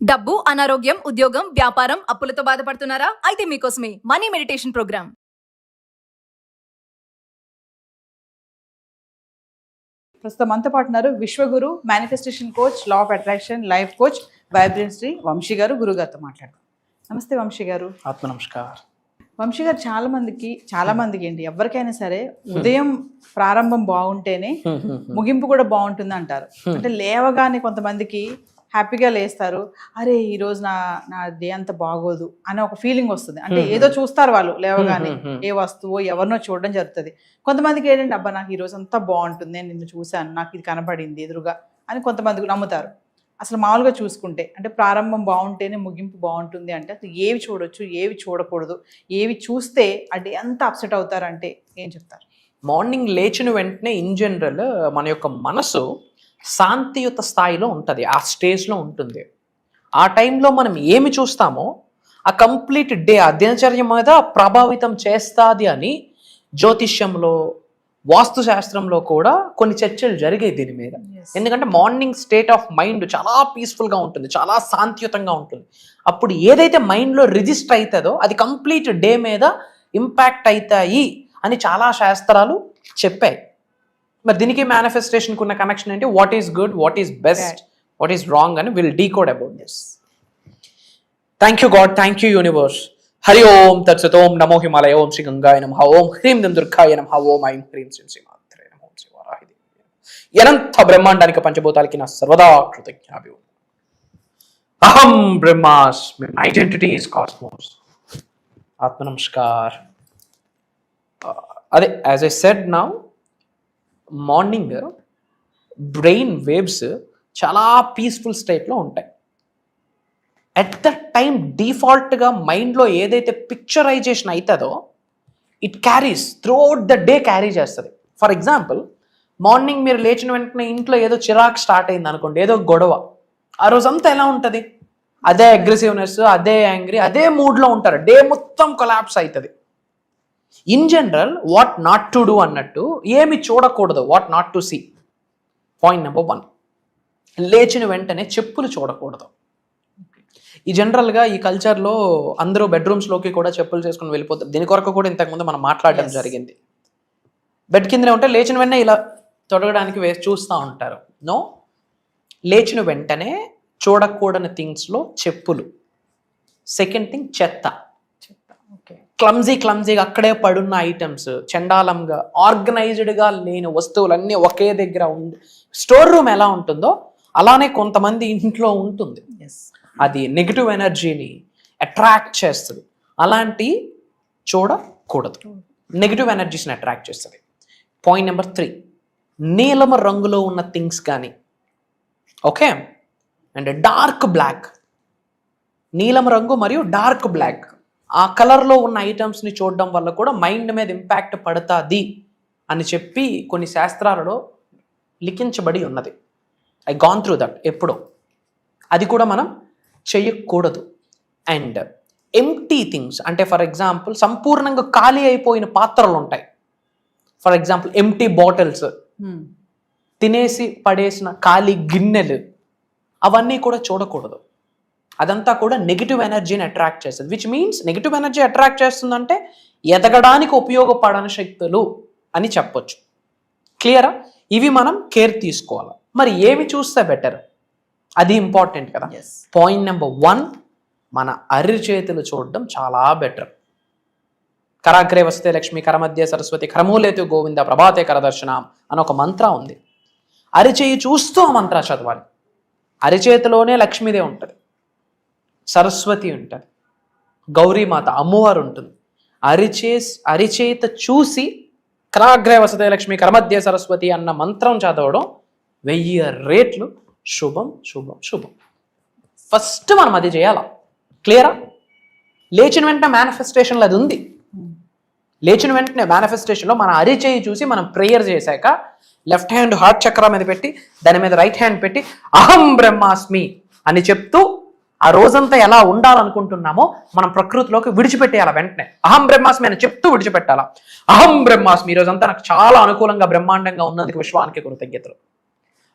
డబ్బు, అనారోగ్యం, ఉద్యోగం, వ్యాపారం, అప్పులతో బాధపడుతున్నారా? అయితే మీకోసమే మనీ మెడిటేషన్ ప్రోగ్రామ్. ప్రస్తుతం మనతో పాటు ఉన్నారు Vishwaguru, manifestation coach, law of attraction, life coach, vibrancy Vamshi garu. గురుగారితో మాట్లాడదాం. నమస్తే వంశీ గారు. ఆత్మ నమస్కార్. వంశీ గారు, చాలా మందికి ఏంటి, ఎవరికైనా సరే ఉదయం ప్రారంభం బాగుంటేనే ముగింపు కూడా బాగుంటుంది అంటారు. అంటే లేవగానే కొంతమందికి హ్యాపీగా లేస్తారు, అరే ఈరోజు నా డే అంత బాగోదు అనే ఒక ఫీలింగ్ వస్తుంది. అంటే ఏదో చూస్తారు వాళ్ళు లేవగానే, ఏ వస్తువో ఎవరినో చూడడం జరుగుతుంది. కొంతమందికి ఏంటంటే, అబ్బా నాకు ఈరోజు అంతా బాగుంటుంది, నేను నిన్ను చూశాను, నాకు ఇది కనపడింది ఎదురుగా అని కొంతమందికి నమ్ముతారు. అసలు మామూలుగా చూసుకుంటే అంటే ప్రారంభం బాగుంటేనే ముగింపు బాగుంటుంది అంటే అసలు ఏవి చూడొచ్చు, ఏవి చూడకూడదు, ఏవి చూస్తే అంటే ఎంత అప్సెట్ అవుతారంటే ఏం చెప్తారు? మార్నింగ్ లేచిన వెంటనే ఇన్ జనరల్ మన యొక్క మనసు శాంతియుత స్థాయిలో ఉంటుంది, ఆ స్టేజ్లో ఉంటుంది. ఆ టైంలో మనం ఏమి చూస్తామో ఆ కంప్లీట్ డే ఆ దినచర్య మీద ప్రభావితం చేస్తుంది అని జ్యోతిష్యంలో, వాస్తు శాస్త్రంలో కూడా కొన్ని చర్చలు జరిగాయి దీని మీద. ఎందుకంటే మార్నింగ్ స్టేట్ ఆఫ్ మైండ్ చాలా పీస్ఫుల్గా ఉంటుంది, చాలా శాంతియుతంగా ఉంటుంది. అప్పుడు ఏదైతే మైండ్లో రిజిస్టర్ అవుతుందో అది కంప్లీట్ డే మీద ఇంపాక్ట్ అవుతాయి అని చాలా శాస్త్రాలు చెప్పాయి. మరి దీనికి మేనిఫెస్టేషన్కి ఉన్న కనెక్షన్ ఏంటి? What is good, what is best, what is wrong అని will decode about this. Thank you god, thank you universe. Hari ఓం తత్సత్. ఓం నమో హిమాలయ. ఓం శ్రీ గంగాయ నమః. ఓం హ్రీం దుం దుర్గాయ నమః. ఓం ఐం హ్రీం శ్రీం శ్రీమాత్రే నమః. ఓం శ్రీ వారాహి దేవి. అనంత బ్రహ్మాండానికి పంచభూతాలకి నా సర్వదా కృతజ్ఞాభి. అహం బ్రహ్మాస్మి, మై ఐడెంటిటీ ఈస్ కాస్మోస్. ఆత్మ నమస్కార్. అదే as I said now, morning brain waves చాలా పీస్ఫుల్ స్టేట్లో ఉంటాయి. అట్ ద టైం డిఫాల్ట్గా మైండ్లో ఏదైతే పిక్చరైజేషన్ అవుతుందో it carries through out the day, carry చేస్తుంది. ఫర్ ఎగ్జాంపుల్, మార్నింగ్ మీరు లేచిన వెంటనే ఇంట్లో ఏదో చిరాకు స్టార్ట్ అయింది అనుకోండి, ఏదో గొడవ, ఆ రోజంతా ఎలా ఉంటుంది? అదే అగ్రెసివ్నెస్, అదే యాంగ్రీ, అదే మూడ్లో ఉంటారు. డే మొత్తం కొలాప్స్ అవుతుంది. In general what not to do అన్నట్టు ఏమి చూడకూడదు, what not to see. Point number 1, లేచిన వెంటనే చెప్పులు చూడకూడదు. ఈ జనరల్గా ఈ కల్చర్లో అందరూ బెడ్రూమ్స్లోకి కూడా చెప్పులు చేసుకుని వెళ్ళిపోతారు. దీని కొరకు కూడా ఇంతకుముందు మనం మాట్లాడడం జరిగింది. బెడ్ కిందనే ఉంటే లేచిన వెంటనే ఇలా తొడగడానికి చూస్తూ ఉంటారు. నో, లేచిన వెంటనే చూడకూడని థింగ్స్లో చెప్పులు. సెకండ్ థింగ్, చెత్త. క్లమ్జీగా అక్కడే పడున్న ఐటమ్స్, చండాలంగా ఆర్గనైజ్డ్గా లేని వస్తువులన్నీ ఒకే దగ్గర ఉంది. స్టోర్ రూమ్ ఎలా ఉంటుందో అలానే కొంతమంది ఇంట్లో ఉంటుంది. అది నెగిటివ్ ఎనర్జీని అట్రాక్ట్ చేస్తుంది. అలాంటి చూడకూడదు, నెగిటివ్ ఎనర్జీస్ని అట్రాక్ట్ చేస్తుంది. పాయింట్ నెంబర్ 3, నీలమ రంగులో ఉన్న థింగ్స్ కానీ, ఓకే, అండ్ డార్క్ బ్లాక్, నీలం రంగు మరియు డార్క్ బ్లాక్, ఆ కలర్లో ఉన్న ఐటమ్స్ని చూడడం వల్ల కూడా మైండ్ మీద ఇంపాక్ట్ పడుతుంది అని చెప్పి కొన్ని శాస్త్రాలలో లిఖించబడి ఉన్నది. I gone through that. ఎప్పుడో అది కూడా మనం చెయ్యకూడదు. అండ్ ఎంప్టీ థింగ్స్ అంటే ఫర్ ఎగ్జాంపుల్ సంపూర్ణంగా ఖాళీ అయిపోయిన పాత్రలు ఉంటాయి. ఫర్ ఎగ్జాంపుల్ ఎంప్టీ బాటిల్స్, తినేసి పడేసిన ఖాళీ గిన్నెలు, అవన్నీ కూడా చూడకూడదు. అదంతా కూడా నెగిటివ్ ఎనర్జీని అట్రాక్ట్ చేస్తుంది. Which means negative energy attract చేస్తుందంటే ఎదగడానికి ఉపయోగపడని శక్తులు అని చెప్పొచ్చు. క్లియరా? ఇవి మనం కేర్ తీసుకోవాలి. మరి ఏమి చూస్తే బెటర్, అది ఇంపార్టెంట్ కదా. పాయింట్ నెంబర్ 1, మన అరిచేతులు చూడడం చాలా బెటర్. కరాగ్రే వస్తే లక్ష్మి, కరమధ్య సరస్వతి, కరమూలేతు గోవింద, ప్రభాతే కరదర్శనం అని ఒక మంత్ర ఉంది. అరిచేయి చూస్తూ ఆ మంత్ర చదవాలి. అరిచేతిలోనే లక్ష్మీదే ఉంటుంది, సరస్వతి ఉంటుంది, గౌరీమాత అమ్మవారు ఉంటుంది. అరిచేత చూసి కరాగ్రే వసతే లక్ష్మి, కరమధ్య సరస్వతి అన్న మంత్రం చదవడం 1000 రేట్లు శుభం శుభం శుభం. ఫస్ట్ మనం అది చేయాలా. క్లియరా? లేచిన వెంటనే మేనిఫెస్టేషన్లో అది ఉంది. లేచిన వెంటనే మేనిఫెస్టేషన్లో మన అరిచేయి చూసి మనం ప్రేయర్ చేశాక లెఫ్ట్ హ్యాండ్ హార్ట్ చక్ర మీద పెట్టి దాని మీద రైట్ హ్యాండ్ పెట్టి అహం బ్రహ్మాస్మి అని చెప్తూ ఆ రోజంతా ఎలా ఉండాలనుకుంటున్నామో మనం ప్రకృతిలోకి విడిచిపెట్టేయాలి. వెంటనే అహం బ్రహ్మాస్మి అని చెప్తూ విడిచిపెట్టాలా. అహం బ్రహ్మాస్మి, ఈ రోజంతా నాకు చాలా అనుకూలంగా బ్రహ్మాండంగా ఉన్నందుకు విశ్వానికి కృతజ్ఞతలు.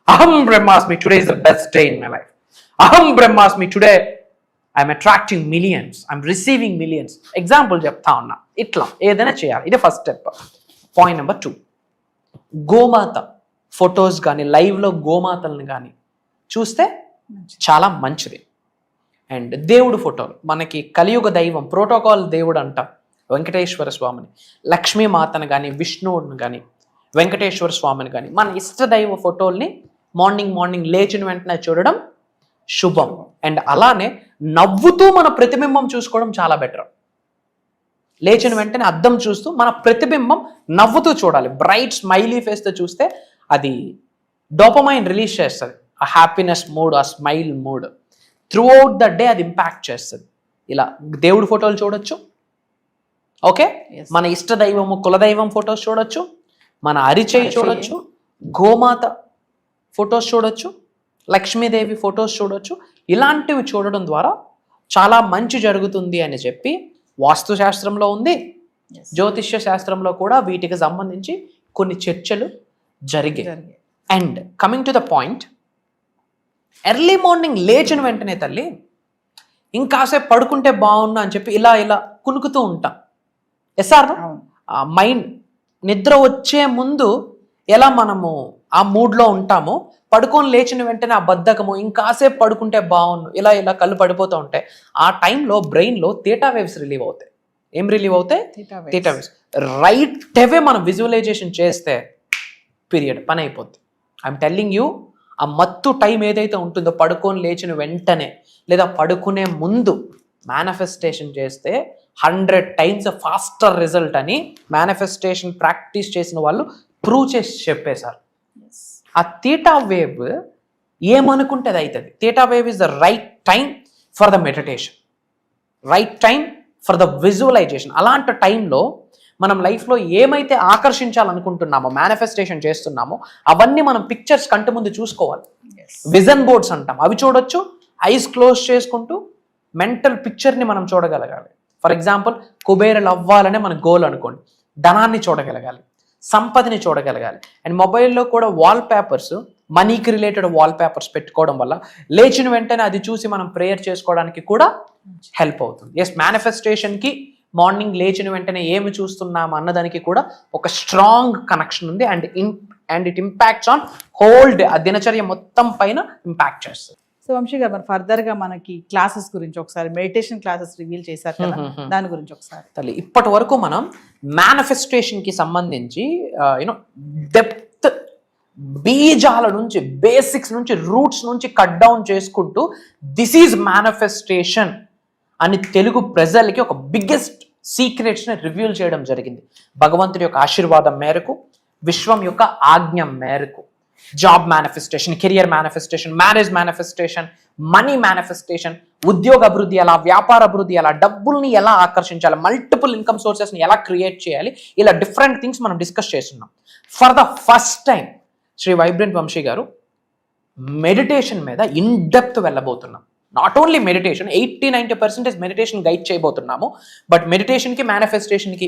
అహం బ్రహ్మాస్మి, today is the best day in my life. అహం బ్రహ్మాస్మి, today I'm attracting millions, I'm receiving millions. Example చెప్తా ఉన్నా. ఇట్లా ఏదైనా చేయాలి. ఇదే ఫస్ట్ స్టెప్. పాయింట్ నెంబర్ 2, గోమాత ఫొటోస్ కానీ లైవ్లో గోమాతలను కానీ చూస్తే చాలా మంచిది. అండ్ దేవుడు ఫోటోలు, మనకి కలియుగ దైవం ప్రోటోకాల్ దేవుడు అంటాం వెంకటేశ్వర స్వామిని, లక్ష్మీమాతను కానీ విష్ణువుని కానీ వెంకటేశ్వర స్వామిని కానీ మన ఇష్టదైవ ఫోటోల్ని మార్నింగ్ లేచిన వెంటనే చూడడం శుభం. అండ్ అలానే నవ్వుతూ మన ప్రతిబింబం చూసుకోవడం చాలా బెటర్. లేచిన వెంటనే అద్దం చూస్తూ మన ప్రతిబింబం నవ్వుతూ చూడాలి. బ్రైట్ స్మైలీ ఫేస్తో చూస్తే అది డోపమైన్ రిలీజ్ చేస్తుంది. ఆ హ్యాపీనెస్ మూడ్, ఆ smile mood through out the day అది ఇంపాక్ట్ చేస్తుంది. ఇలా దేవుడి ఫోటోలు చూడొచ్చు. ఓకే, మన ఇష్ట దైవము కులదైవం ఫొటోస్ చూడొచ్చు, మన అరిచేయి చూడొచ్చు, గోమాత ఫొటోస్ చూడొచ్చు, లక్ష్మీదేవి ఫొటోస్ చూడొచ్చు. ఇలాంటివి చూడడం ద్వారా చాలా మంచి జరుగుతుంది అని చెప్పి వాస్తు శాస్త్రంలో ఉంది. జ్యోతిష్య శాస్త్రంలో కూడా వీటికి సంబంధించి కొన్ని చర్చలు జరిగాయి. And coming to the point, early morning లేచిన వెంటనే తల్లి ఇంకాసేపు పడుకుంటే బాగున్నా అని చెప్పి ఇలా కునుకుతూ ఉంటాం. ఎస్ఆర్ మైండ్ నిద్ర వచ్చే ముందు ఎలా మనము ఆ మూడ్లో ఉంటామో పడుకొని లేచిన వెంటనే ఆ బద్ధకము ఇంకాసేపు పడుకుంటే బాగుండు ఇలా కళ్ళు పడిపోతూ ఉంటాయి. ఆ టైంలో బ్రెయిన్లో థీటా వేవ్స్ రిలీవ్ అవుతాయి. ఏం రిలీవ్ అవుతాయి? Theta waves. రైట్ అవే మనం విజువలైజేషన్ చేస్తే పీరియడ్ పని అయిపోద్ది. ఐఎమ్ టెల్లింగ్ యూ, ఆ మత్తు టైం ఏదైతే ఉంటుందో పడుకొని లేచిన వెంటనే లేదా పడుకునే ముందు మేనిఫెస్టేషన్ చేస్తే 100 times ఫాస్టర్ రిజల్ట్ అని మేనిఫెస్టేషన్ ప్రాక్టీస్ చేసిన వాళ్ళు ప్రూవ్ చేసి చెప్పేశారు. ఆ థీటా వేవ్ ఏమనుకుంటే అది అవుతుంది. Theta wave is the right time for the meditation, right time for the visualization. అలాంటి టైంలో మనం లైఫ్లో ఏమైతే ఆకర్షించాలనుకుంటున్నామో మేనిఫెస్టేషన్ చేస్తున్నామో అవన్నీ మనం పిక్చర్స్ కంటి ముందు చూసుకోవాలి. విజన్ బోర్డ్స్ అంటాం, అవి చూడొచ్చు. ఐస్ క్లోజ్ చేసుకుంటూ మెంటల్ పిక్చర్ని మనం చూడగలగాలి. ఫర్ ఎగ్జాంపుల్ కుబేరులు అవ్వాలనే మన గోల్ అనుకోండి. ధనాన్ని చూడగలగాలి, సంపదని చూడగలగాలి. అండ్ మొబైల్లో కూడా వాల్ పేపర్స్, మనీకి రిలేటెడ్ వాల్ పేపర్స్ పెట్టుకోవడం వల్ల లేచిన వెంటనే అది చూసి మనం ప్రేయర్ చేసుకోవడానికి కూడా హెల్ప్ అవుతుంది. ఎస్, మేనిఫెస్టేషన్కి మార్నింగ్ లేచిన వెంటనే ఏమి చూస్తున్నాం అన్నదానికి కూడా ఒక స్ట్రాంగ్ కనెక్షన్ ఉంది. And it impacts on whole day, ఆ దినచర్య మొత్తం పైన ఇంపాక్ట్ చేస్తుంది. సో వంశీ గారు, మరి ఫర్దర్ గా మనకి క్లాసెస్ గురించి ఒకసారి, మెడిటేషన్ క్లాసెస్ రివీల్ చేశారు కదా, దాని గురించి ఒకసారి. తల్లి, ఇప్పటి వరకు మనం మేనిఫెస్టేషన్ కి సంబంధించి డెప్త్, బీజాల నుంచి, బేసిక్స్ నుంచి, రూట్స్ నుంచి కట్ డౌన్ చేసుకుంటూ దిస్ ఈజ్ మేనిఫెస్టేషన్ అని తెలుగు ప్రజలకి ఒక బిగ్గెస్ట్ సీక్రెట్స్ని రివీల్ చేయడం జరిగింది. భగవంతుడి యొక్క ఆశీర్వాదం మేరకు, విశ్వం యొక్క ఆజ్ఞ మేరకు job manifestation, career manifestation, marriage manifestation, money manifestation, ఉద్యోగ అభివృద్ధి ఎలా, వ్యాపార అభివృద్ధి ఎలా, డబ్బుల్ని ఎలా ఆకర్షించాలి, మల్టిపుల్ ఇన్కమ్ సోర్సెస్ని ఎలా క్రియేట్ చేయాలి, ఇలా డిఫరెంట్ థింగ్స్ మనం డిస్కస్ చేస్తున్నాం. For the first time Shri vibrant Vamshi గారు మెడిటేషన్ మీద ఇన్ డెప్త్ వెళ్ళబోతున్నాం. Not only meditation, 80-90% meditation guide చేయబోతున్నాము. బట్ మెడిటేషన్కి, మేనిఫెస్టేషన్కి,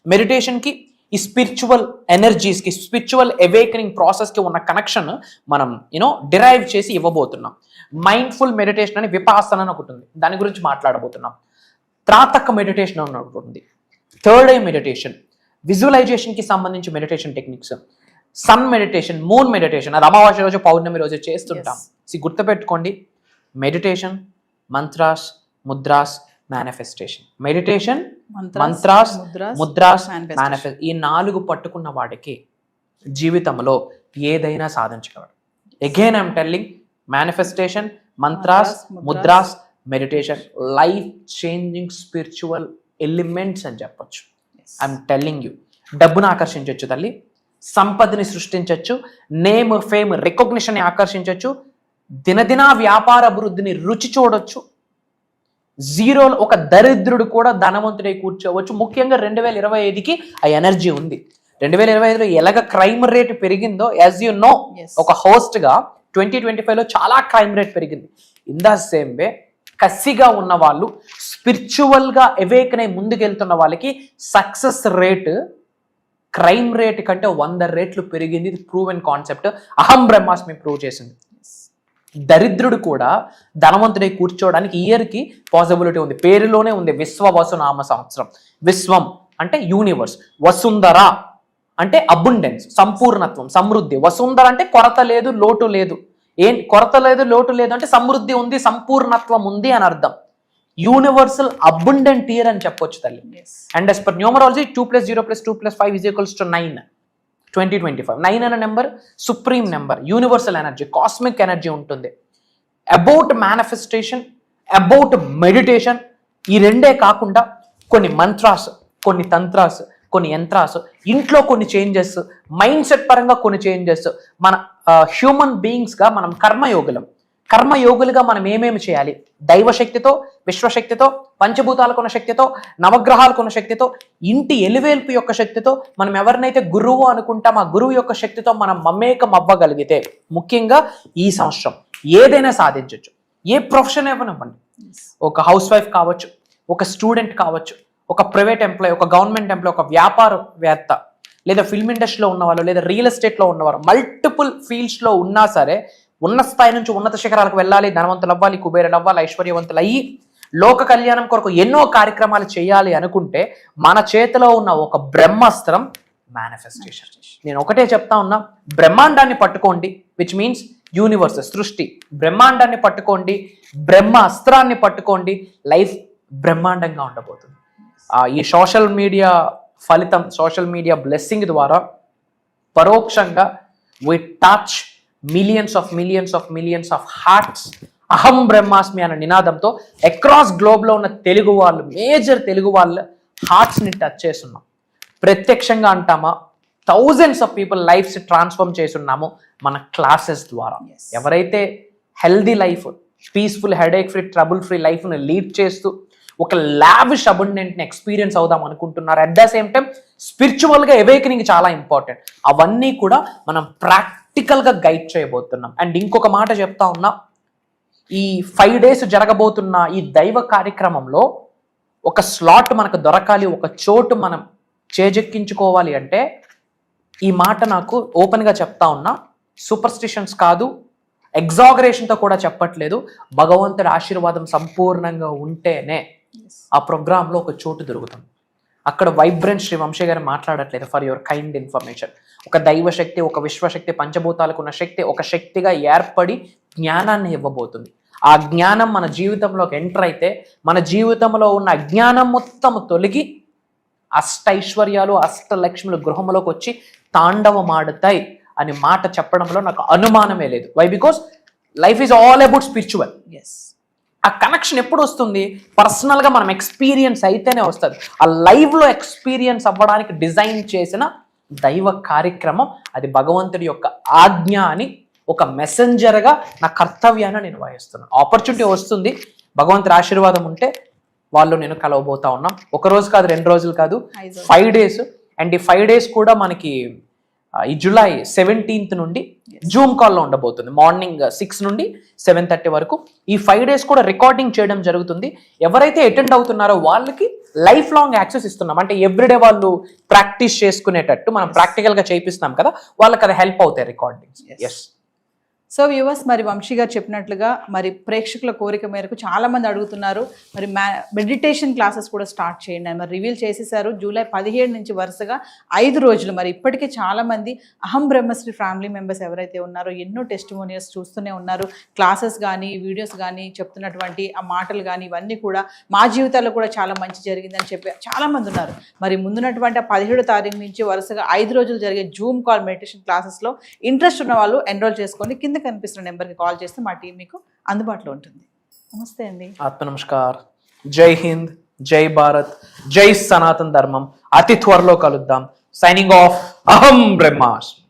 మెడిటేషన్కి, ఈ స్పిరిచువల్ ఎనర్జీస్కి, స్పిరిచువల్ అవేకనింగ్ ప్రాసెస్కి ఉన్న కనెక్షన్ మనం డిరైవ్ చేసి ఇవ్వబోతున్నాం. మైండ్ఫుల్ మెడిటేషన్ అని విపాసన అని ఒకటి ఉంది, దాని గురించి మాట్లాడబోతున్నాం. త్రాతక మెడిటేషన్ అని ఒకటి ఉంది, థర్డ్ ఐ మెడిటేషన్, విజువలైజేషన్కి సంబంధించి meditation techniques, sun meditation, moon meditation, అది అమావాస్య రోజు, పౌర్ణమి రోజు చేస్తుంటాం. గుర్తుపెట్టుకోండి, meditation, mantras, mudras, manifestation. Meditation, mantras, mudras, manifest. ఈ 4 పట్టుకున్న వాడికి జీవితంలో ఏదైనా సాధించగలడు. Again I'm telling, manifestation, mantras, mudras, meditation, life changing spiritual elements అని చెప్పొచ్చు. ఐఎమ్ టెల్లింగ్ యూ, డబ్బును ఆకర్షించవచ్చు తల్లి, సంపదని సృష్టించవచ్చు, నేమ్, ఫేమ్, రికగ్నిషన్ ఆకర్షించవచ్చు, దినదిన వ్యాపార అభివృద్ధిని రుచి చూడొచ్చు. జీరోలో ఒక దరిద్రుడు కూడా ధనవంతుడై కూర్చోవచ్చు. ముఖ్యంగా 2025కి ఆ ఎనర్జీ ఉంది. 2025లో ఎలాగ క్రైమ్ రేట్ పెరిగిందో, యాజ్ యూ నో, ఒక హోస్ట్గా 2025లో చాలా క్రైమ్ రేట్ పెరిగింది. ఇన్ ద సేమ్ వే కసిగా ఉన్న వాళ్ళు, స్పిరిచువల్గా అవేకన్ అయి ముందుకెళ్తున్న వాళ్ళకి సక్సెస్ రేట్ క్రైమ్ రేట్ కంటే 100 రెట్లు పెరిగింది. ఇది ప్రూవెన్ కాన్సెప్ట్. అహం బ్రహ్మాస్మి ప్రూవ్ చేసింది. దరిద్రుడు కూడా ధనవంతుడై కూర్చోవడానికి ఇయర్కి పాసిబిలిటీ ఉంది. పేరులోనే ఉంది విశ్వవసు నామ సంవత్సరం. విశ్వం అంటే యూనివర్స్, వసుంధర అంటే అబుండెన్స్, సంపూర్ణత్వం, సమృద్ధి. వసుంధర అంటే కొరత లేదు, లోటు లేదు. కొరత లేదు, లోటు లేదు అంటే సమృద్ధి ఉంది, సంపూర్ణత్వం ఉంది అని అర్థం. యూనివర్సల్ అబుండెంట్ ఇయర్ అని చెప్పొచ్చు తల్లి. And as per numerology 2 + 0 + 2 + 5 = 9. 2025 9 అనే number supreme number, universal energy, cosmic energy ఉంటుంది. అబౌట్ మేనిఫెస్టేషన్, అబౌట్ మెడిటేషన్, ఈ రెండే కాకుండా కొన్ని మంత్రాస్, కొన్ని తంత్రాస్, కొన్ని యంత్రాస్, ఇంట్లో కొన్ని చేంజెస్, మైండ్ సెట్ పరంగా కొన్ని చేంజెస్. మన హ్యూమన్ బీయింగ్స్గా మనం కర్మయోగులుగా మనం ఏమేమి చేయాలి, దైవశక్తితో, విశ్వశక్తితో, పంచభూతాలకున్న శక్తితో, నవగ్రహాలకున్న శక్తితో, ఇంటి ఎలివేల్పు యొక్క శక్తితో, మనం ఎవరినైతే గురువు అనుకుంటాం ఆ గురువు యొక్క శక్తితో మనం మమేకం అవ్వగలిగితే ముఖ్యంగా ఈ సంవత్సరం ఏదైనా సాధించవచ్చు. ఏ ప్రొఫెషన్ ఇవ్వనివ్వండి, ఒక హౌస్ వైఫ్ కావచ్చు, ఒక స్టూడెంట్ కావచ్చు, ఒక ప్రైవేట్ ఎంప్లాయీ, ఒక గవర్నమెంట్ ఎంప్లాయీ, ఒక వ్యాపారవేత్త, లేదా ఫిల్మ్ ఇండస్ట్రీలో ఉన్నవాళ్ళు, లేదా రియల్ ఎస్టేట్లో ఉన్నవారు, మల్టిపుల్ ఫీల్డ్స్లో ఉన్నా సరే ఉన్న స్థాయి నుంచి ఉన్నత శిఖరాలకు వెళ్ళాలి, ధనవంతులు అవ్వాలి, కుబేరులు అవ్వాలి, ఐశ్వర్యవంతులు అయ్యి లోక కళ్యాణం కొరకు ఎన్నో కార్యక్రమాలు చేయాలి అనుకుంటే మన చేతిలో ఉన్న ఒక బ్రహ్మాస్త్రం మేనిఫెస్టేషన్. నేను ఒకటే చెప్తా ఉన్నా, బ్రహ్మాండాన్ని పట్టుకోండి, విచ్ మీన్స్ యూనివర్స్, సృష్టి. బ్రహ్మాండాన్ని పట్టుకోండి, బ్రహ్మ అస్త్రాన్ని పట్టుకోండి, లైఫ్ బ్రహ్మాండంగా ఉండబోతుంది. ఈ సోషల్ మీడియా ఫలితం, సోషల్ మీడియా బ్లెస్సింగ్ ద్వారా పరోక్షంగా we touch millions of hearts. అహం బ్రహ్మాస్మి అనే నినాదంతో అక్రాస్ గ్లోబ్లో ఉన్న తెలుగు వాళ్ళు, మేజర్ తెలుగు వాళ్ళ హార్ట్స్ని టచ్ చేస్తున్నాం. ప్రత్యక్షంగా అంటామా, thousands of people lives transform చేస్తున్నాము మన క్లాసెస్ ద్వారా. ఎవరైతే healthy life, peaceful, headache free, trouble free లైఫ్ని లీడ్ చేస్తూ ఒక లావిష్ అబండెంట్ని ఎక్స్పీరియన్స్ అవుదాం అనుకుంటున్నారు. అట్ ద సేమ్ టైం స్పిరిచువల్గా అవేకనింగ్ చాలా ఇంపార్టెంట్. అవన్నీ కూడా మనం ప్రాక్టికల్గా గైడ్ చేయబోతున్నాం. అండ్ ఇంకొక మాట చెప్తా ఉన్నా, ఈ 5 days జరగబోతున్న ఈ దైవ కార్యక్రమంలో ఒక స్లాట్ మనకు దొరకాలి, ఒక చోటు మనం చేజెక్కించుకోవాలి అంటే ఈ మాట నాకు ఓపెన్గా చెప్తా ఉన్నా, సూపర్స్టిషన్స్ కాదు, ఎగ్జాగరేషన్తో కూడా చెప్పట్లేదు. భగవంతుడి ఆశీర్వాదం సంపూర్ణంగా ఉంటేనే ఆ ప్రోగ్రాంలో ఒక చోటు దొరుకుతుంది. అక్కడ వైబ్రెంట్ శ్రీ వంశీ గారు మాట్లాడట్లేదు. ఫర్ యువర్ కైండ్ ఇన్ఫర్మేషన్, ఒక దైవశక్తి, ఒక విశ్వశక్తి, పంచభూతాలకు ఉన్న శక్తి ఒక శక్తిగా ఏర్పడి జ్ఞానాన్ని ఇవ్వబోతుంది. ఆ జ్ఞానం మన జీవితంలోకి ఎంటర్ అయితే మన జీవితంలో ఉన్న అజ్ఞానం మొత్తం తొలగి అష్టైశ్వర్యాలు, అష్టలక్ష్ములు గృహంలోకి వచ్చి తాండవమాడుతాయి అని మాట చెప్పడంలో నాకు అనుమానమే లేదు. Why? Because life is all about spiritual. ఆ కనెక్షన్ ఎప్పుడు వస్తుంది? పర్సనల్గా మనం ఎక్స్పీరియన్స్ అయితేనే వస్తుంది. ఆ లైవ్లో ఎక్స్పీరియన్స్ అవ్వడానికి డిజైన్ చేసిన దైవ కార్యక్రమం అది. భగవంతుడి యొక్క ఆజ్ఞ అని ఒక మెసెంజర్గా నా కర్తవ్యాన్ని నేను వహిస్తున్నాను. ఆపర్చునిటీ వస్తుంది, భగవంతుడి ఆశీర్వాదం ఉంటే వాళ్ళు నేను కలవబోతా ఉన్నాం. 1 రోజు కాదు, 2 రోజులు కాదు, 5 days. అండ్ ఈ 5 days కూడా మనకి ఈ July 17th నుండి జూమ్ కాల్లో ఉండబోతుంది. మార్నింగ్ 6 నుండి 7:30 వరకు. ఈ 5 days కూడా రికార్డింగ్ చేయడం జరుగుతుంది. ఎవరైతే అటెండ్ అవుతున్నారో వాళ్ళకి లైఫ్ లాంగ్ యాక్సెస్ ఇస్తున్నాం. అంటే ఎవ్రీడే వాళ్ళు ప్రాక్టీస్ చేసుకునేటట్టు మనం ప్రాక్టికల్గా చేయిస్తున్నాం కదా, వాళ్ళకి అది హెల్ప్ అవుతాయి రికార్డింగ్స్. ఎస్. సో వ్యూవర్స్, మరి వంశీ గారు చెప్పినట్లుగా మరి ప్రేక్షకుల కోరిక మేరకు చాలామంది అడుగుతున్నారు, మరి మెడిటేషన్ క్లాసెస్ కూడా స్టార్ట్ చేయండి అని మరి రివీల్ చేసేసారు. July 17 నుంచి వరుసగా 5 రోజులు. మరి ఇప్పటికే చాలామంది అహం బ్రహ్మశ్రీ ఫ్యామిలీ మెంబర్స్ ఎవరైతే ఉన్నారో ఎన్నో టెస్టిమోనియల్స్ చూస్తూనే ఉన్నారు. క్లాసెస్ కానీ, వీడియోస్ కానీ, చెప్తున్నటువంటి ఆ మాటలు కానీ ఇవన్నీ కూడా మా జీవితాల్లో కూడా చాలా మంచి జరిగిందని చెప్పి చాలామంది ఉన్నారు. మరి ముందున్నటువంటి ఆ 17వ తారీఖు నుంచి వరుసగా 5 రోజులు జరిగే జూమ్ కాల్ మెడిటేషన్ క్లాసెస్లో ఇంట్రెస్ట్ ఉన్న వాళ్ళు ఎన్రోల్ చేసుకోండి. కింద కనిపిస్తున్న నెంబర్కి కాల్ చేస్తే మా టీం మీకు అందుబాటులో ఉంటుంది. నమస్తే అండి. ఆత్మ నమస్కార్. జై హింద్, జై భారత్, జై సనాతన ధర్మం. అతి త్వరలో కలుద్దాం. సైనింగ్ ఆఫ్, అహం బ్రహ్మాస్మి.